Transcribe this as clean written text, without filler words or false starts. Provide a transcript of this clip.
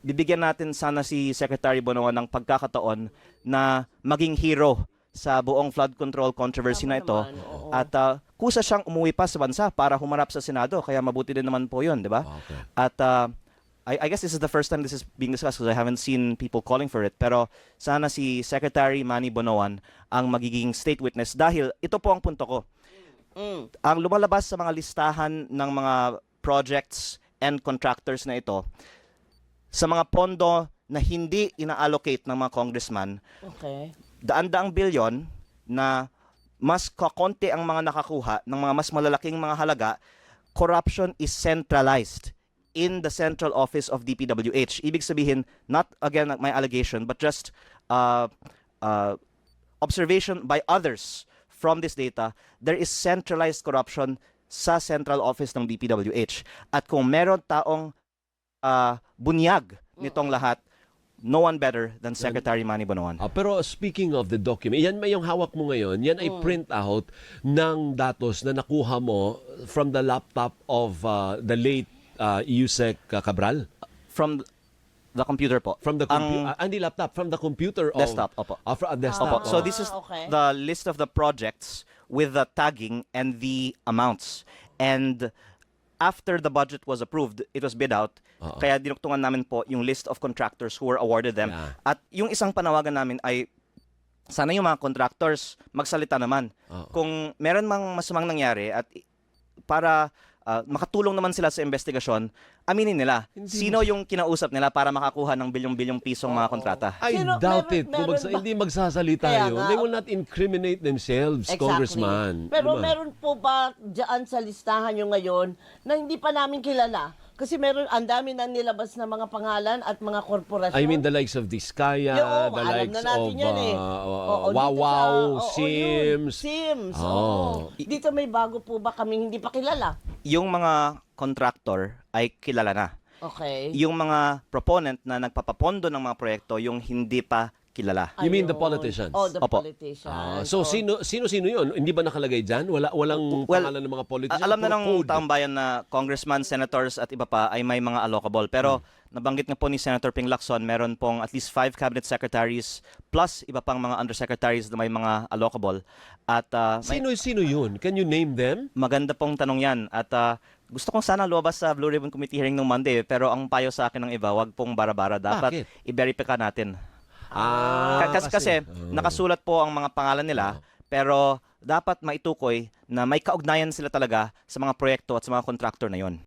Bibigyan natin sana si Secretary Bonoan ng pagkakataon na maging hero sa buong flood control controversy na ito. At kusa siyang umuwi pa sa bansa para humarap sa Senado. Kaya mabuti din naman po yun, di ba? Okay. At I guess this is the first time this is being discussed because I haven't seen people calling for it. Pero sana si Secretary Manny Bonoan ang magiging state witness dahil ito po ang punto ko. Ang lumalabas sa mga listahan ng mga projects and contractors na ito, sa mga pondo na hindi ina-allocate ng mga congressman, daan-daang bilyon na mas kakonti ang mga nakakuha ng mga mas malalaking mga halaga, corruption is centralized in the central office of DPWH. Ibig sabihin, not again my allegation, but just observation by others from this data, there is centralized corruption sa central office ng DPWH. At kung meron taong bunyag nitong lahat, no one better than Secretary Manny Bonoan. Pero speaking of the document, yan may yung hawak mo ngayon, yan ay print out ng datos na nakuha mo from the laptop of the late Yusek Cabral? From the computer po. From the hindi laptop, from the computer of... Desktop, opo. Desktop. Opo. So this is the list of the projects with the tagging and the amounts. And after the budget was approved, it was bid out. Kaya dinuktungan namin po yung list of contractors who were awarded them. Yeah. At yung isang panawagan namin ay sana yung mga contractors magsalita naman. Kung meron mang masamang nangyari at para makatulong naman sila sa investigasyon, aminin nila. Sino yung kinausap nila para makakuha ng bilyong-bilyong pisong mga kontrata? I doubt it. Kung hindi magsasalita yun, they will not incriminate themselves, Congressman. Pero meron po ba dyan sa listahan nyo ngayon na hindi pa namin kilala? Kasi meron, ang dami na nilabas na mga pangalan at mga korporasyon. I mean, the likes of Diskaya, the likes of Wawaw, Sims. Sims. Dito may bago po ba kaming hindi pa kilala? Yung mga contractor ay kilala na. Okay. Yung mga proponent na nagpapapondo ng mga proyekto, yung hindi pa kilala. You mean the politicians? Oh, the Opo. politicians. So sino yun? Hindi ba nakalagay dyan? Walang pangalan ng mga politicians? Alam na ng Code. taong bayan na congressman, senators at iba pa ay may mga allocable. Pero nabanggit nga po ni Senator Ping Lacson, meron pong at least 5 cabinet secretaries plus iba pang mga undersecretaries na may mga allocable. At Sino yun? Can you name them? maganda pong tanong yan. At gusto kong sana lumabas sa Blue Ribbon Committee hearing nung Monday. Pero ang payo sa akin ng iba, wag pong bara-bara. Dapat i-verify natin. Kasi nakasulat po ang mga pangalan nila, pero dapat maitukoy na may kaugnayan sila talaga sa mga proyekto at sa mga contractor na yon.